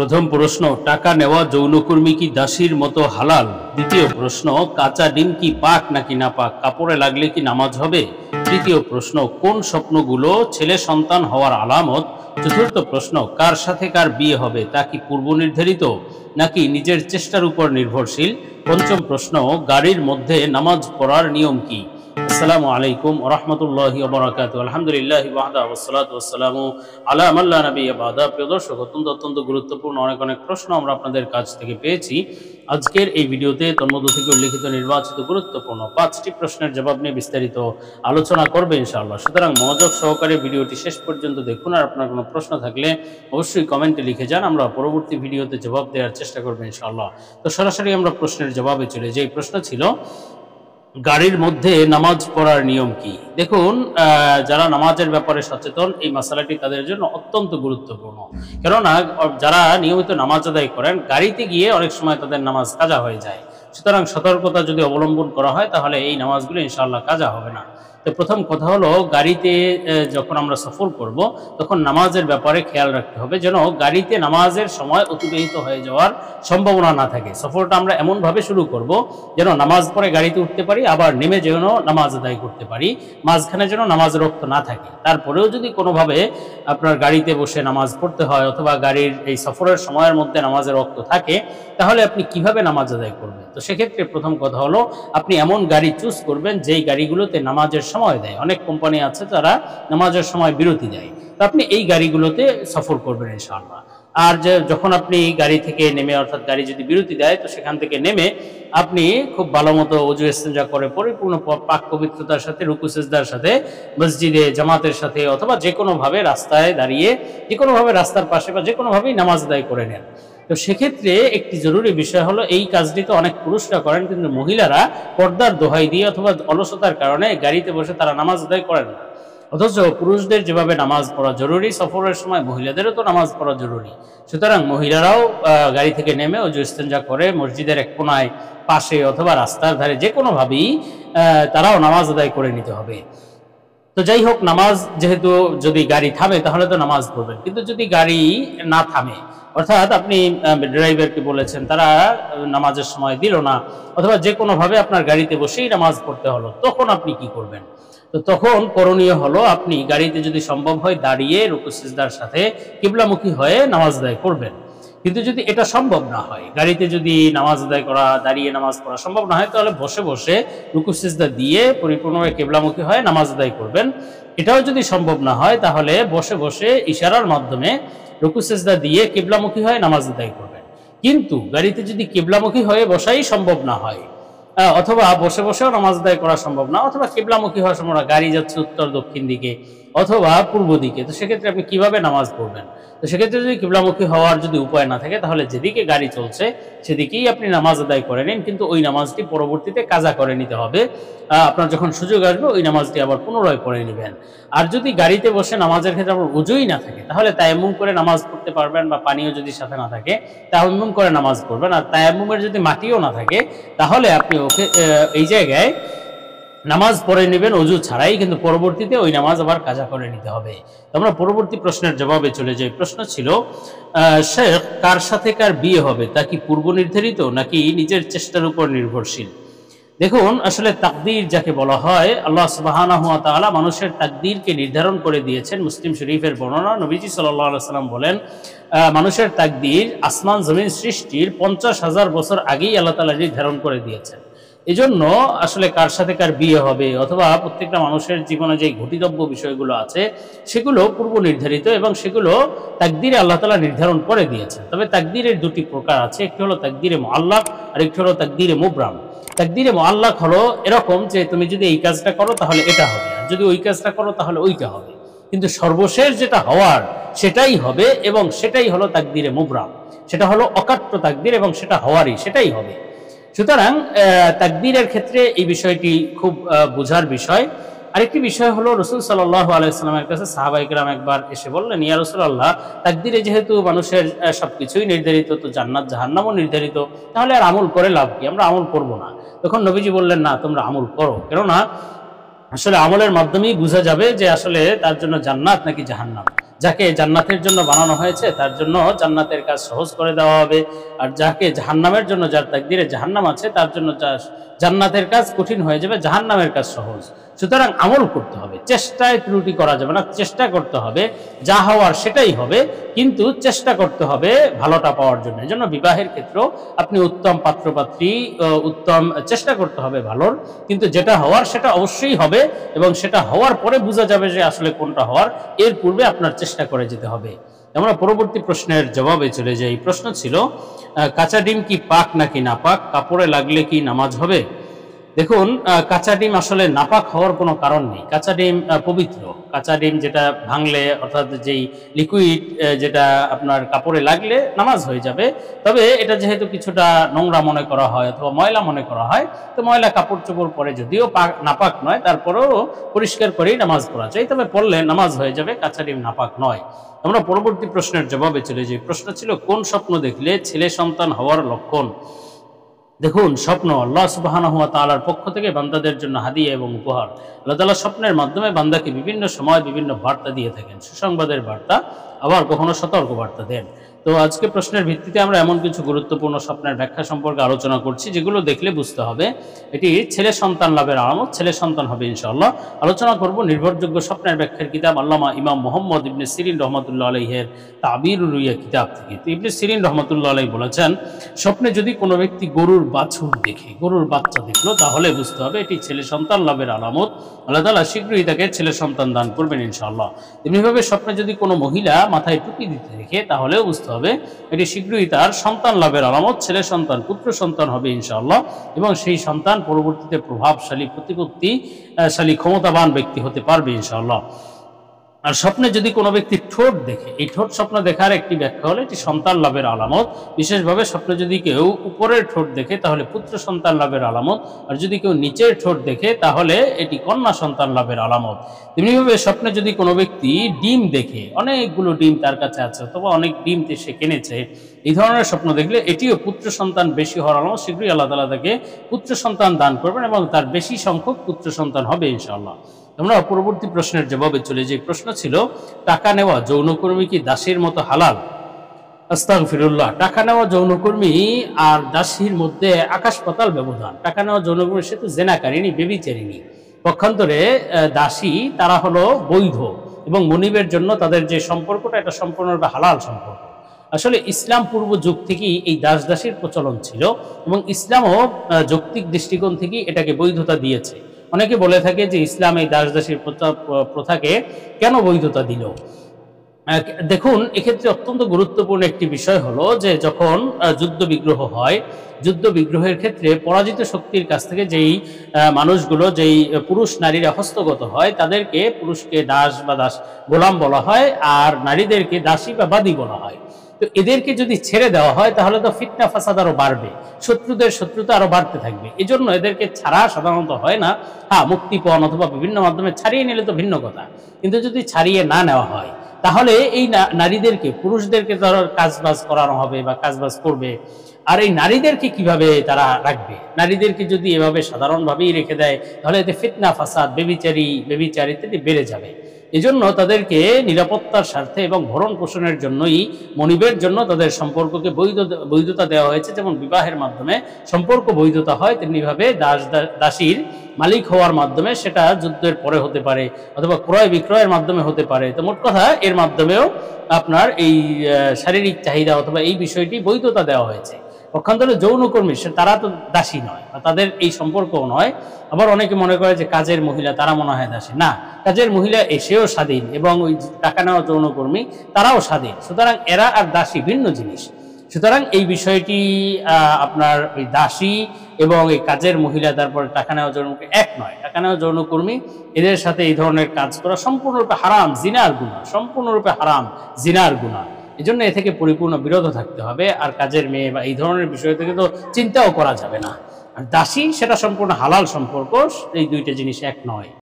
প্রথম প্রশ্ন, টাকা নেওয়া যৌনকর্মী কি দাসীর মতো হালাল? দ্বিতীয় প্রশ্ন, কাঁচা ডিম কি পাক নাকি না পাক? কাপড়ে লাগলে কি নামাজ হবে? তৃতীয় প্রশ্ন, কোন স্বপ্নগুলো ছেলে সন্তান হওয়ার আলামত? চতুর্থ প্রশ্ন, কার সাথে কার বিয়ে হবে তা কি পূর্ব নির্ধারিত নাকি নিজের চেষ্টার উপর নির্ভরশীল? পঞ্চম প্রশ্ন, গাড়ির মধ্যে নামাজ পড়ার নিয়ম কি? আসসালামু আলাইকুম ওয়া রাহমাতুল্লাহি ওয়া বারাকাতুহু। আলহামদুলিল্লাহি ওয়াহদা ওয়াসসালাতু ওয়াসসালামু আলা মান লা নাবিয়্যা বা'দা। প্রিয় দর্শক, অত্যন্ত গুরুত্বপূর্ণ অনেক প্রশ্ন আমরা আপনাদের কাছ থেকে পেয়েছি। আজকের এই ভিডিওতে তন্মধ্য থেকে উল্লেখিত নির্বাচিত গুরুত্বপূর্ণ 5টি প্রশ্নের জবাব নিয়ে বিস্তারিত আলোচনা করবে ইনশাআল্লাহ। সুতরাং মনোযোগ সহকারে ভিডিওটি শেষ পর্যন্ত দেখুন। আর আপনার কোনো প্রশ্ন থাকলে অবশ্যই কমেন্টে লিখে যান, আমরা পরবর্তী ভিডিওতে জবাব দেওয়ার চেষ্টা করব ইনশাআল্লাহ। তো সরাসরি আমরা প্রশ্নের জবাবে চলে যাই। প্রশ্ন ছিল, গাড়ির মধ্যে নামাজ পড়ার নিয়ম কি? দেখুন, যারা নামাজের ব্যাপারে সচেতন, এই মশালাটি তাদের জন্য অত্যন্ত গুরুত্বপূর্ণ। কেননা যারা নিয়মিত নামাজ আদায় করেন, গাড়িতে গিয়ে অনেক সময় তাদের নামাজ কাজা হয়ে যায়। সুতরাং সতর্কতা যদি অবলম্বন করা হয় তাহলে এই নামাজগুলো ইনশাআল্লাহ কাজা হবে না। তো প্রথম কথা হলো, গাড়িতে যখন আমরা সফর করব তখন নামাজের ব্যাপারে খেয়াল রাখতে হবে যেন গাড়িতে নামাজের সময় অতিবাহিত হয়ে যাওয়ার সম্ভাবনা না থাকে। সফরটা আমরা এমনভাবে শুরু করব যেন নামাজ পড়ে গাড়িতে উঠতে পারি, আবার নেমে যেন নামাজ আদায় করতে পারি, মাঝখানে যেন নামাজ রক্ত না থাকে। তারপরেও যদি কোনোভাবে আপনার গাড়িতে বসে নামাজ পড়তে হয় অথবা গাড়ির এই সফরের সময়ের মধ্যে নামাজের রক্ত থাকে, তাহলে আপনি কিভাবে নামাজ আদায় করবেন? তো সেক্ষেত্রে প্রথম কথা হলো, আপনি এমন গাড়ি চুজ করবেন যেই গাড়িগুলোতে নামাজের সময় দেয়। অনেক কোম্পানি আছে যারা নামাজের সময় বিরতি দেয়, তো আপনি এই গাড়িগুলোতে সফর করবেন ইনশাআল্লাহ। আর যখন আপনি গাড়ি থেকে নেমে, অর্থাৎ গাড়ি যদি বিরতি দেয়, তো সেখান থেকে নেমে আপনি খুব ভালো মতো ওযু ইস্তেঞ্জা করে পরিপূর্ণ পাক পবিত্রতার সাথে, রুকু সিজদার সাথে, মসজিদে জামাতের সাথে অথবা যে কোনোভাবে রাস্তায় দাঁড়িয়ে, যে কোনোভাবে রাস্তার পাশে বা যে কোনোভাবেই নামাজ আদায় করে নেন। তো সেক্ষেত্রে একটি জরুরি বিষয় হলো, এই কাজটি তো অনেক পুরুষরা করেন, কিন্তু মহিলারা পর্দার দোহাই দিয়ে অথবা অলসতার কারণে গাড়িতে বসে তারা নামাজ আদায় করেন না। অথচ পুরুষদের যেভাবে নামাজ পড়া জরুরি, সফরের সময় মহিলাদেরও তো নামাজ পড়া জরুরি। সুতরাং মহিলারাও গাড়ি থেকে নেমে ওযু ইস্তেঞ্জা করে মসজিদের এক কোনায়, পাশে অথবা রাস্তার ধারে যে কোনোভাবেই তারাও নামাজ আদায় করে নিতে হবে। তো যাই হোক, নামাজ যেহেতু যদি গাড়ি থামে তাহলে তো নামাজ পড়বেন, কিন্তু যদি গাড়ি না থামে, অর্থাৎ আপনি ড্রাইভারকে বলেছেন, তারা নামাজের সময় দিল না, অথবা যে কোনোভাবে আপনার গাড়িতে বসেই নামাজ পড়তে হলো, তখন আপনি কি করবেন? তো তখন করণীয় হলো, আপনি গাড়িতে যদি সম্ভব হয় দাঁড়িয়ে রুকু সিজদার সাথে কিবলামুখী হয়ে নামাজ আদায় করবেন। কিন্তু যদি এটা সম্ভব না হয়, গাড়িতে যদি নামাজ আদায় করা, দাঁড়িয়ে নামাজ পড়া সম্ভব না হয়, তাহলে বসে বসে রুকু সিজদা দিয়ে পরিপূর্ণভাবে কিবলামুখী হয়ে নামাজ আদায় করবেন। এটাও যদি সম্ভব না হয়, তাহলে বসে বসে ইশারার মাধ্যমে রুকু সিজদা দিয়ে কিবলামুখী হয়ে নামাজ আদায় করবেন। কিন্তু গাড়িতে যদি কিবলামুখী হয়ে বসাই সম্ভব না হয়, অথবা বসে বসেও নামাজ আদায় করা সম্ভব না, অথবা কিবলামুখী হওয়ার সম্ভব না, গাড়ি যাচ্ছে উত্তর দক্ষিণ দিকে অথবা পূর্ব দিকে, তো সেক্ষেত্রে আপনি কিভাবে নামাজ পড়বেন? তো সেক্ষেত্রে যদি কিবলামুখী হওয়ার যদি উপায় না থাকে, তাহলে যেদিকে গাড়ি চলছে সেদিকেই আপনি নামাজ আদায় করে নিন, কিন্তু ওই নামাজটি পরবর্তীতে কাজা করে নিতে হবে। আপনার যখন সুযোগ আসবে ওই নামাজটি আবার পুনরায় পড়ে নেবেন। আর যদি গাড়িতে বসে নামাজের ক্ষেত্রে আপনার উযুই না থাকে, তাহলে তায়াম্মুম করে নামাজ পড়তে পারবেন, বা পানিও যদি সাথে না থাকে তায়াম্মুম করে নামাজ পড়বেন। আর তায়াম্মুমের যদি মাটিও না থাকে, তাহলে আপনি এই জায়গায় নামাজ পড়ে নেবেন অজু ছাড়াই, কিন্তু পরবর্তীতে ওই নামাজ আবার কাজা করে নিতে হবে। আমরা পরবর্তী প্রশ্নের জবাবে চলে যাই। প্রশ্ন ছিল, শেখ, কার সাথে কার বিয়ে হবে তা কি পূর্ব নির্ধারিত নাকি নিজের চেষ্টার উপর নির্ভরশীল? দেখুন, আসলে তাকদীর যাকে বলা হয়, আল্লাহ সুবহানাহু ওয়া তাআলা মানুষের তাকদীরকে নির্ধারণ করে দিয়েছেন। মুসলিম শরীফের বর্ণনা, নবীজি সাল্লাল্লাহু আলাইহি ওয়াসাল্লাম বলেন, মানুষের তাকদীর আসমান জমিন সৃষ্টির 50,000 বছর আগেই আল্লাহ তাআলা নির্ধারণ করে দিয়েছেন। এজন্য আসলে কার সাথে কার বিয়ে হবে অথবা প্রত্যেকটা মানুষের জীবনে যে ঘটিতব্য বিষয়গুলো আছে সেগুলো পূর্ব নির্ধারিত, এবং সেগুলো তাকদীরে আল্লাহ তাআলা নির্ধারণ করে দিয়েছেন। তবে তাকদীরের দুটি প্রকার আছে, একটি হলো তাকদীরে মুআল্লাক আর একটি হলো তাকদীরে মুবরাম। তাকদীরে মুআল্লাক হলো এরকম যে তুমি যদি এই কাজটা করো তাহলে এটা হবে, আর যদি ওই কাজটা করো তাহলে ওইটা হবে, কিন্তু সর্বশেষ যেটা হওয়ার সেটাই হবে, এবং সেটাই হলো তাকদীরে মুবরাম। সেটা হলো অকাট্য তাকদীর, এবং সেটা হওয়ারই, সেটাই হবে। সুতরাং তাকদীরের ক্ষেত্রে এই বিষয়টি খুব বোঝার বিষয়। আরেকটি বিষয় হলো, রাসূল সাল্লাল্লাহু আলাইহি ওয়াসাল্লামের কাছে সাহাবায়ে কেরাম একবার এসে বললেন, ইয়া রাসূলুল্লাহ, তাকদীরে যেহেতু মানুষের সবকিছুই নির্ধারিত, তো জান্নাত জাহান্নামও নির্ধারিত, তাহলে আর আমল করে লাভ কি? আমরা আমল করব না। তখন নবীজি বললেন, না, তোমরা আমল করো, কেননা আসলে আমলের মাধ্যমেই বোঝা যাবে যে আসলে তার জন্য জান্নাত নাকি জাহান্নাম। যাকে জান্নাতের জন্য বানানো হয়েছে তার জন্য জান্নাতের কাজ সহজ করে দেওয়া হবে, আর যাকে জাহান্নামের জন্য, যার তাকদিরে জাহান্নাম আছে, তার জন্য জান্নাতের কাজ কঠিন হয়ে যাবে, জাহান্নামের কাজ সহজ। সুতরাং আমল করতে হবে, চেষ্টায় ত্রুটি করা যাবে না, চেষ্টা করতে হবে, যা হওয়ার সেটাই হবে, কিন্তু চেষ্টা করতে হবে ভালোটা পাওয়ার জন্য। এজন্য বিবাহের ক্ষেত্রেও আপনি উত্তম পাত্রপাত্রী, উত্তম চেষ্টা করতে হবে ভালোর, কিন্তু যেটা হওয়ার সেটা অবশ্যই হবে, এবং সেটা হওয়ার পরে বোঝা যাবে যে আসলে কোনটা হওয়ার, এর পূর্বে আপনার চেষ্টা করে যেতে হবে। আমরা পরবর্তী প্রশ্নের জবাবে চলে যাই। প্রশ্ন ছিল, কাঁচা ডিম কি পাক নাকি নাপাক, কাপড়ে লাগলে কি নামাজ হবে? দেখুন, কাঁচা ডিম আসলে নাপাক হওয়ার কোনো কারণ নেই। কাঁচা ডিম পবিত্র। কাঁচা ডিম যেটা ভাঙলে, অর্থাৎ যেই লিকুইড, যেটা আপনার কাপড়ে লাগলে নামাজ হয়ে যাবে। তবে এটা যেহেতু কিছুটা নোংরা মনে করা হয় অথবা ময়লা মনে করা হয়, তো ময়লা কাপড় চোপড় পরে যদিও নাপাক নয়, তারপরেও পরিষ্কার করেই নামাজ পড়া চাই, তবে পড়লে নামাজ হয়ে যাবে, কাঁচা ডিম নাপাক নয়। আমরা পরবর্তী প্রশ্নের জবাবে চলে যাই। প্রশ্ন ছিল, কোন স্বপ্ন দেখলে ছেলে সন্তান হওয়ার লক্ষণ? দেখুন, স্বপ্ন আল্লাহ সুবহানাহু ওয়া তাআলার পক্ষ থেকে বান্দাদের জন্য হাদিয়া এবং উপহার। আল্লাহ তাআলা স্বপ্নের মাধ্যমে বান্দাকে বিভিন্ন সময় বিভিন্ন বার্তা দিয়ে থাকেন, সুসংবাদের বার্তা, আবার কখনো সতর্ক বার্তা দেন। তো আজকে প্রশ্নের ভিত্তিতে আমরা এমন কিছু গুরুত্বপূর্ণ স্বপ্নের ব্যাখ্যা সম্পর্কে আলোচনা করছি, যেগুলো দেখলে বুঝতে হবে এটি ছেলে সন্তান লাভের আলামত, ছেলে সন্তান হবে ইনশাআল্লাহ। আলোচনা করব নির্ভরযোগ্য স্বপ্নের ব্যাখ্যার কিতাব আল্লামা ইমাম মুহাম্মদ ইবনে সিরিন রহমাতুল্লাহ আলাইহির তাবিরুর রুইয়া কিতাব থেকে। তো ইবনে সিরিন রহমাতুল্লাহ আলাইহি বলেছেন, স্বপ্নে যদি কোনো ব্যক্তি গরুর বাছুর দেখে, গরুর বাচ্চা দেখলো, তাহলে বুঝতে হবে এটি ছেলে সন্তান লাভের আলামত। আল্লাহ তাআলা শীঘ্রই তাকে ছেলে সন্তান দান করবেন ইনশাআল্লাহ। এমনিভাবে স্বপ্নে যদি কোনো মহিলা মাথায় টুপি দিতে দেখে, তাহলেও বুঝতে হবে এটি শীঘ্রই তার সন্তান লাভের আলামত, ছেলে সন্তান, পুত্র সন্তান হবে ইনশাআল্লাহ, এবং সেই সন্তান পরবর্তীতে প্রভাবশালী, প্রতিপত্তিশালী, ক্ষমতাবান ব্যক্তি হতে পারবে ইনশাআল্লাহ। আর স্বপ্নে যদি কোনো ব্যক্তি ঠোঁট দেখে, এই ঠোঁট স্বপ্ন দেখার একটি ব্যাখ্যা হলো এটি সন্তান লাভের আলামত। বিশেষভাবে স্বপ্নে যদি কেউ উপরের ঠোঁট দেখে, তাহলে পুত্র সন্তান লাভের আলামত, আর যদি কেউ নিচের ঠোঁট দেখে, তাহলে এটি কন্যা সন্তান লাভের আলামত। তেমনিভাবে স্বপ্নে যদি কোনো ব্যক্তি ডিম দেখে, অনেকগুলো ডিম তার কাছে আছে অথবা অনেক ডিম সে কিনেছে, এই ধরনের স্বপ্ন দেখলে এটিও পুত্র সন্তান বেশি হওয়ার আলামত। শীঘ্রই আল্লাহ তাআলা তাকে পুত্র সন্তান দান করবেন এবং তার বেশি সংখ্যক পুত্র সন্তান হবে ইনশাআল্লাহ। আমরা পরবর্তী প্রশ্নের জবাবে চলে যাই। প্রশ্ন ছিল, টাকা নেওয়া যৌনকর্মী কি দাসীর মতো হালাল? আস্তাগফিরুল্লাহ। টাকা নেওয়া যৌনকর্মী আর দাসীর মধ্যে আকাশ পাতাল ব্যবধান। টাকা নেওয়া যৌনকর্মী সে তো জেনাকারিনী, বেবিচারিনী। পক্ষান্তরে দাসী তারা হলো বৈধ, এবং মনিবের জন্য তাদের যে সম্পর্কটা, এটা সম্পূর্ণরূপে হালাল সম্পর্ক। আসলে ইসলাম পূর্ব যুগ থেকেই এই দাস দাসীর প্রচলন ছিল, এবং ইসলামও যৌক্তিক দৃষ্টিকোণ থেকেই এটাকে বৈধতা দিয়েছে। অনেকে বলে থাকে যে ইসলাম এই দাস দাসীর প্রথাকে কেন বৈধতা দিল? দেখুন, এক্ষেত্রে অত্যন্ত গুরুত্বপূর্ণ একটি বিষয় হলো যে যখন যুদ্ধ বিগ্রহ হয়, যুদ্ধ বিগ্রহের ক্ষেত্রে পরাজিত শক্তির কাছ থেকে যেই মানুষগুলো, যেই পুরুষ নারীরা হস্তগত হয়, তাদেরকে, পুরুষকে দাস বা দাস গোলাম বলা হয়, আর নারীদেরকে দাসী বা বাদী বলা হয়। তো এদেরকে যদি ছেড়ে দেওয়া হয়, তাহলে তো ফিতনা ফাসাদ আরো বাড়বে, শত্রুদের শত্রুতা আরো বাড়তে থাকবে। এজন্য এদেরকে ছাড়া সাধারণত হয় না। হ্যাঁ, মুক্তিপণ অথবা বিভিন্ন মাধ্যমে ছাড়িয়ে নিলে তো ভিন্ন কথা, কিন্তু যদি ছাড়িয়ে না নেওয়া হয়, তাহলে এই নারীদেরকে, পুরুষদেরকে ধরো কাজবাজ করানো হবে বা কাজবাজ করবে, আর এই নারীদেরকে কিভাবে তারা রাখবে? নারীদেরকে যদি এভাবে সাধারণভাবেই রেখে দেয়, তাহলে এতে ফিতনা ফাসাদ, বেবিচারিত্ব বেড়ে যাবে। এজন্য তাদেরকে নিরাপত্তার স্বার্থে এবং ভরণ পোষণের জন্যই, মনিবের জন্য তাদের সম্পর্ককে বৈধতা দেওয়া হয়েছে। যেমন বিবাহের মাধ্যমে সম্পর্ক বৈধতা হয়, তেমনিভাবে দাসীর মালিক হওয়ার মাধ্যমে, সেটা যুদ্ধের পরে হতে পারে অথবা ক্রয় বিক্রয়ের মাধ্যমে হতে পারে। তো মোট কথা, এর মাধ্যমেও আপনার এই শারীরিক চাহিদা অথবা এই বিষয়টি বৈধতা দেওয়া হয়েছে। পক্ষান্তরে যৌনকর্মী তারা তো দাসী নয়, বা তাদের এই সম্পর্কও নয়। আবার অনেকে মনে করে যে কাজের মহিলা, তারা মনে হয় দাসী। না, কাজের মহিলা এসেও স্বাধীন, এবং ওই টাকা নেওয়া যৌনকর্মী তারাও স্বাধীন। সুতরাং এরা আর দাসী ভিন্ন জিনিস। সুতরাং এই বিষয়টি আপনার ওই দাসী এবং এই কাজের মহিলা, তারপরে টাকা নেওয়া যৌনকর্মী এক নয়। টাকা নেওয়া যৌনকর্মী, এদের সাথে এই ধরনের কাজ করা সম্পূর্ণরূপে হারাম, জিনার গুনাহ, সম্পূর্ণরূপে হারাম, জিনার গুনাহ। এই জন্য এ থেকে পরিপূর্ণ বিরত থাকতে হবে। আর কাজের মেয়ে বা এই ধরনের বিষয় থেকে তো চিন্তাও করা যাবে না। আর দাসী, সেটা সম্পূর্ণ হালাল সম্পর্ক। এই দুইটা জিনিস এক নয়।